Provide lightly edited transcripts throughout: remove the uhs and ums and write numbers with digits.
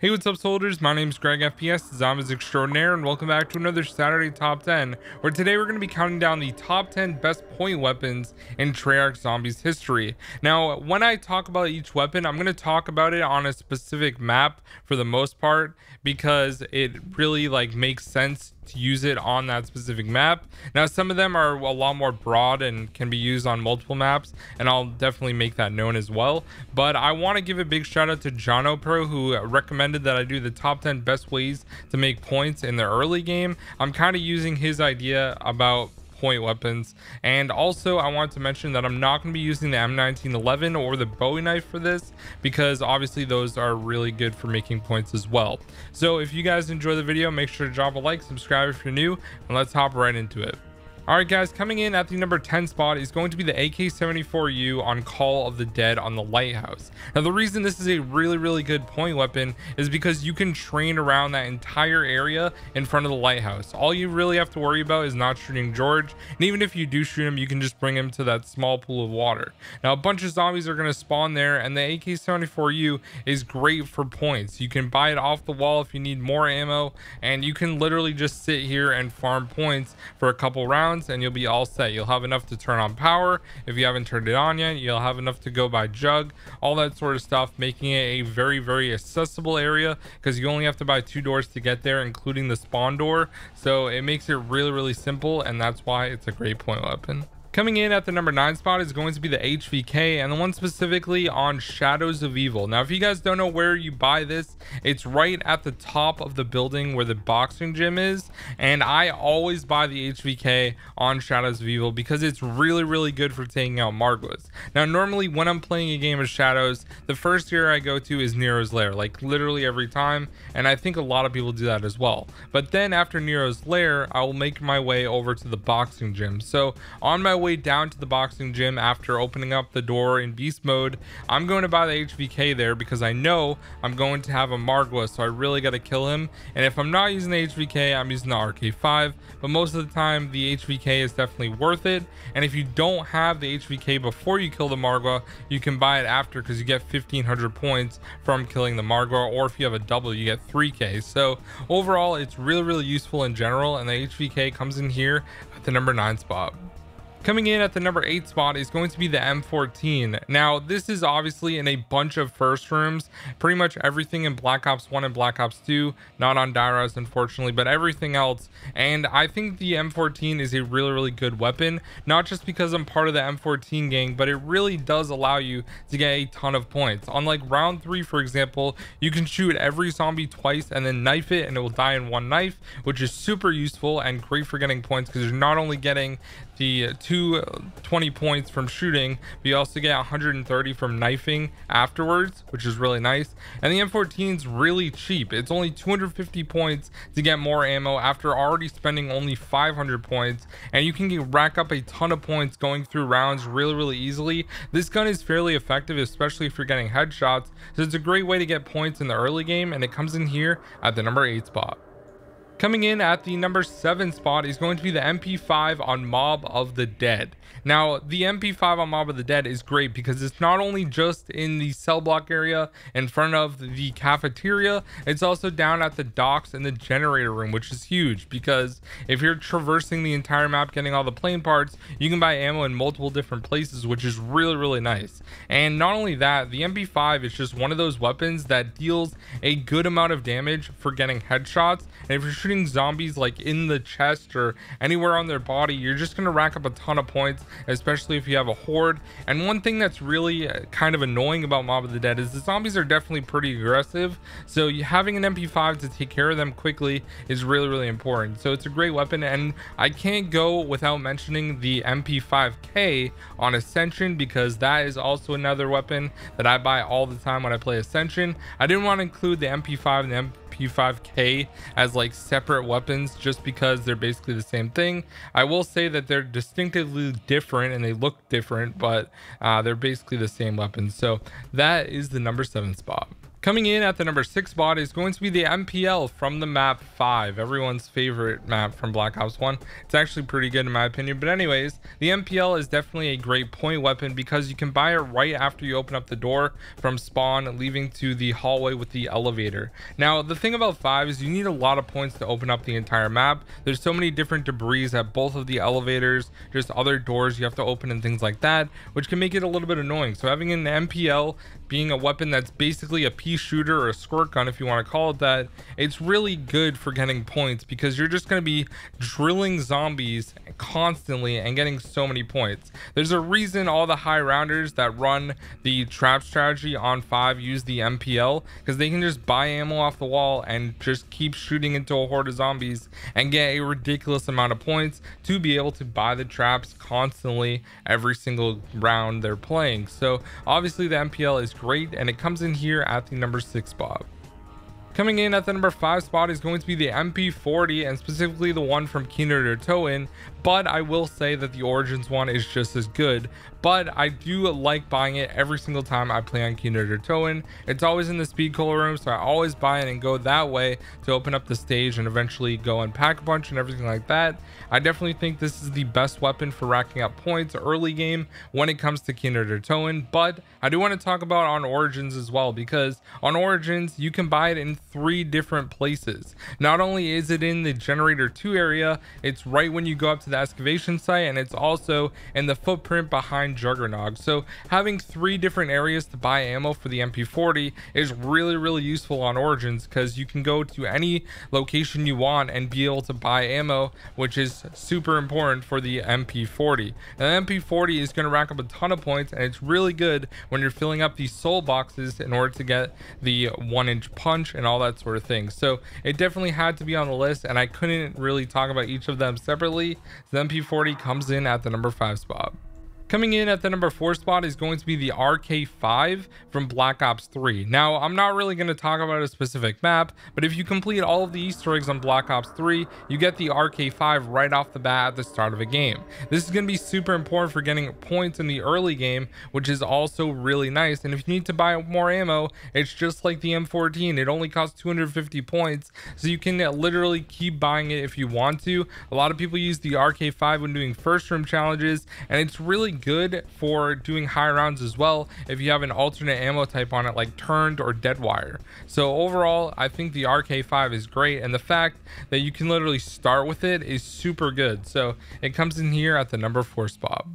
Hey, what's up, soldiers? My name is GregFPS, Zombies Extraordinaire, and welcome back to another Saturday Top 10, where today we're going to be counting down the top 10 best point weapons in Treyarch Zombies history. Now, when I talk about each weapon, I'm going to talk about it on a specific map for the most part, because it really makes sense to use it on that specific map. Now, some of them are a lot more broad and can be used on multiple maps, and I'll definitely make that known as well. But I want to give a big shout out to Jono Pro, who recommended that I do the top 10 best ways to make points in the early game. I'm kind of using his idea about point weapons, and also I want to mention that I'm not going to be using the M1911 or the Bowie knife for this, because obviously those are really good for making points as well. So if you guys enjoy the video, make sure to drop a like, subscribe if you're new, and let's hop right into it. Alright guys, coming in at the number 10 spot is going to be the AK-74U on Call of the Dead on the Lighthouse. Now, the reason this is a really good point weapon is because you can train around that entire area in front of the lighthouse. All you really have to worry about is not shooting George, and even if you do shoot him, you can just bring him to that small pool of water. Now, a bunch of zombies are going to spawn there, and the AK-74U is great for points. You can buy it off the wall if you need more ammo, and you can literally just sit here and farm points for a couple rounds, and you'll be all set. You'll have enough to turn on power. If you haven't turned it on yet, you'll have enough to go by jug, all that sort of stuff, making it a very accessible area, because you only have to buy 2 doors to get there, including the spawn door. So it makes it really simple, and that's why it's a great point weapon. Coming in at the number 9 spot is going to be the HVK, and the one specifically on Shadows of Evil. Now, if you guys don't know where you buy this, it's right at the top of the building where the boxing gym is, and I always buy the HVK on Shadows of Evil because it's really good for taking out Margwas. Now, normally when I'm playing a game of Shadows, the first area I go to is Nero's Lair, like literally every time, and I think a lot of people do that as well. But then after Nero's Lair, I will make my way over to the boxing gym. So on my way down to the boxing gym, after opening up the door in beast mode, I'm going to buy the HVK there because I know I'm going to have a Margwa, so I really got to kill him. And if I'm not using the HVK, I'm using the RK5, but most of the time the HVK is definitely worth it. And if you don't have the HVK before you kill the Margwa, you can buy it after, because you get 1500 points from killing the Margwa, or if you have a double, you get 3k. So overall, it's really useful in general, and the HVK comes in here at the number 9 spot. Coming in at the number 8 spot is going to be the M14. Now, this is obviously in a bunch of first rooms, pretty much everything in Black Ops 1 and Black Ops 2, not on Dairaz unfortunately, but everything else. And I think the M14 is a really good weapon, not just because I'm part of the M14 gang, but it really does allow you to get a ton of points. On like round 3, for example, you can shoot every zombie twice and then knife it, and it will die in one knife, which is super useful and great for getting points, because you're not only getting the 20 points from shooting, but you also get 130 from knifing afterwards, which is really nice. And the M14 is really cheap. It's only 250 points to get more ammo after already spending only 500 points, and you can rack up a ton of points going through rounds really easily. This gun is fairly effective, especially if you're getting headshots, so it's a great way to get points in the early game, and it comes in here at the number 8 spot. Coming in at the number 7 spot is going to be the MP5 on Mob of the Dead. Now, the MP5 on Mob of the Dead is great because it's not only just in the cell block area in front of the cafeteria, it's also down at the docks and the generator room, which is huge, because if you're traversing the entire map getting all the plane parts, you can buy ammo in multiple different places, which is really nice. And not only that, the MP5 is just one of those weapons that deals a good amount of damage for getting headshots, and if you're shooting zombies like in the chest or anywhere on their body, you're just going to rack up a ton of points, especially if you have a horde. And one thing that's really kind of annoying about Mob of the Dead is the zombies are definitely pretty aggressive, so having an MP5 to take care of them quickly is really important. So it's a great weapon, and I can't go without mentioning the MP5K on Ascension, because that is also another weapon that I buy all the time when I play Ascension. I didn't want to include the MP5 and the MP5K as like separate weapons just because they're basically the same thing. I will say that they're distinctively different and they look different, but they're basically the same weapons. So that is the number 7 spot. Coming in at the number 6 spot is going to be the MPL from the map 5, everyone's favorite map from Black Ops 1. It's actually pretty good in my opinion, but anyways, the MPL is definitely a great point weapon because you can buy it right after you open up the door from spawn, leaving to the hallway with the elevator. Now, the thing about 5 is you need a lot of points to open up the entire map. There's so many different debris at both of the elevators, just other doors you have to open and things like that, which can make it a little bit annoying. So having an MPL being a weapon that's basically a pea shooter or a squirt gun, if you want to call it that, it's really good for getting points because you're just going to be drilling zombies constantly and getting so many points. There's a reason all the high rounders that run the trap strategy on 5 use the MPL, because they can just buy ammo off the wall and just keep shooting into a horde of zombies and get a ridiculous amount of points to be able to buy the traps constantly every single round they're playing. So obviously the MPL is great, and it comes in here at the number 6 spot. Coming in at the number 5 spot is going to be the MP40, and specifically the one from Keener to Toin, but I will say that the Origins one is just as good. But I do like buying it every single time I play on Keener to Toin. It's always in the speed cola room, so I always buy it and go that way to open up the stage and eventually go and pack a bunch and everything like that. I definitely think this is the best weapon for racking up points early game when it comes to Keener to Toin. But I do want to talk about on Origins as well, because on Origins you can buy it in 3 different places. Not only is it in the Generator 2 area, it's right when you go up to the excavation site, and it's also in the footprint behind Juggernog. So having 3 different areas to buy ammo for the MP40 is really useful on Origins, because you can go to any location you want and be able to buy ammo, which is super important for the MP40. And the MP40 is going to rack up a ton of points, and it's really good when you're filling up these soul boxes in order to get the 1-inch punch and all that sort of thing. So it definitely had to be on the list, and I couldn't really talk about each of them separately. The MP40 comes in at the number 5 spot. Coming in at the number 4 spot is going to be the RK5 from Black Ops 3. Now, I'm not really going to talk about a specific map, but if you complete all of the Easter eggs on Black Ops 3, you get the RK5 right off the bat at the start of a game. This is going to be super important for getting points in the early game, which is also really nice. And if you need to buy more ammo, it's just like the M14. It only costs 250 points, so you can literally keep buying it if you want to. A lot of people use the RK5 when doing first room challenges, and it's really good for doing high rounds as well if you have an alternate ammo type on it, like turned or dead wire. So overall, I think the RK5 is great, and the fact that you can literally start with it is super good. So it comes in here at the number 4 spot.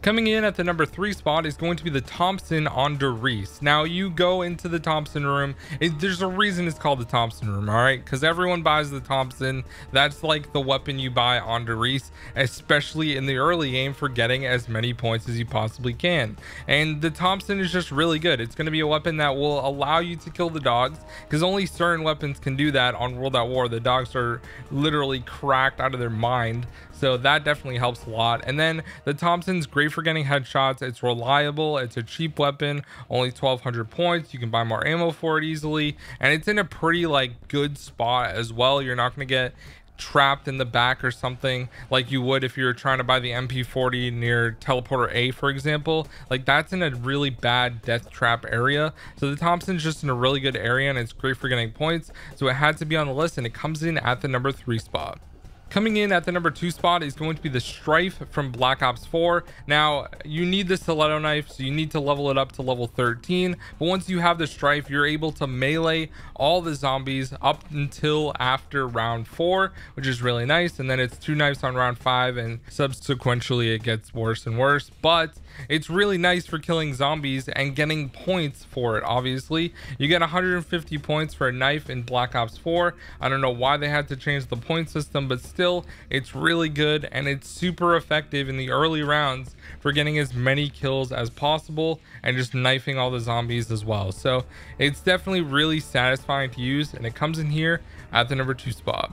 Coming in at the number 3 spot is going to be the Thompson on Reese. Now, you go into the Thompson room. There's a reason it's called the Thompson room, all right? Because everyone buys the Thompson. That's like the weapon you buy on Reese, especially in the early game, for getting as many points as you possibly can. And the Thompson is just really good. It's going to be a weapon that will allow you to kill the dogs, because only certain weapons can do that on World at War. The dogs are literally cracked out of their mind. So that definitely helps a lot. And then the Thompson's great for getting headshots. It's reliable. It's a cheap weapon, only 1,200 points. You can buy more ammo for it easily, and it's in a pretty like good spot as well. You're not going to get trapped in the back or something like you would if you're trying to buy the MP40 near teleporter A, for example. Like, that's in a really bad death trap area. So the Thompson's just in a really good area, and it's great for getting points. So it had to be on the list, and it comes in at the number 3 spot. Coming in at the number 2 spot is going to be the Strife from Black Ops 4. Now, you need the stiletto knife, so you need to level it up to level 13. But once you have the Strife, you're able to melee all the zombies up until after round 4, which is really nice. And then it's 2 knives on round 5, and subsequently it gets worse and worse. But it's really nice for killing zombies and getting points for it. Obviously, you get 150 points for a knife in Black Ops 4. I don't know why they had to change the point system, but still, it's really good, and it's super effective in the early rounds for getting as many kills as possible and just knifing all the zombies as well. So it's definitely really satisfying to use, and it comes in here at the number 2 spot.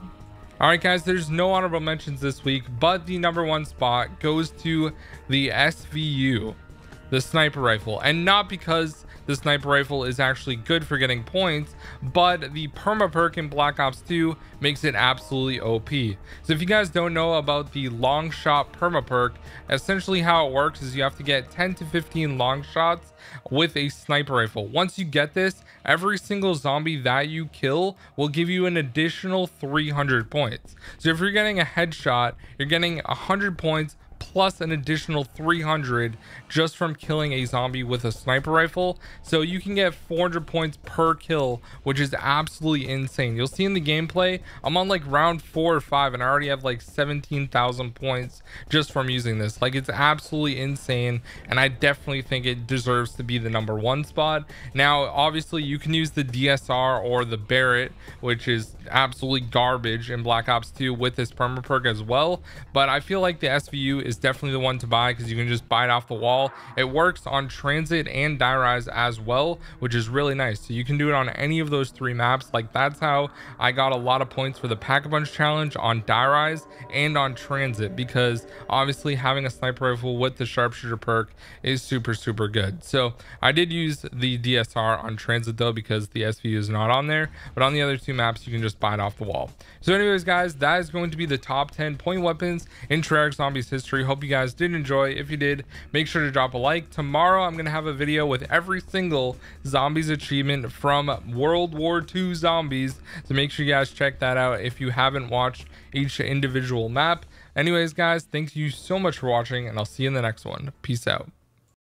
All right, guys, there's no honorable mentions this week, but the number 1 spot goes to the Svu the Sniper Rifle. And not because the Sniper Rifle is actually good for getting points, but the perma perk in Black Ops 2 makes it absolutely OP. So if you guys don't know about the long shot perma perk, essentially how it works is you have to get 10 to 15 long shots with a sniper rifle. Once you get this, every single zombie that you kill will give you an additional 300 points. So if you're getting a headshot, you're getting 100 points plus an additional 300 just from killing a zombie with a sniper rifle. So you can get 400 points per kill, which is absolutely insane. You'll see in the gameplay, I'm on like round 4 or 5 and I already have like 17,000 points just from using this. Like, it's absolutely insane, and I definitely think it deserves to be the #1 spot. Now obviously you can use the DSR or the Barrett, which is absolutely garbage in Black Ops 2 with this perma perk as well, but I feel like the SVU is definitely the one to buy because you can just buy it off the wall. It works on transit and die rise as well, which is really nice. So you can do it on any of those 3 maps. Like, that's how I got a lot of points for the pack-a-punch challenge on die rise and on transit, because obviously having a sniper rifle with the sharpshooter perk is super good. So I did use the DSR on transit though, because the SVU is not on there, but on the other 2 maps you can just buy it off the wall. So anyways guys, that is going to be the top 10 point weapons in Treyarch Zombies history. Hope you guys did enjoy. If you did, make sure to drop a like. Tomorrow I'm going to have a video with every single zombies achievement from World War II zombies, so make sure you guys check that out if you haven't watched each individual map. Anyways guys, thank you so much for watching, and I'll see you in the next one. Peace out.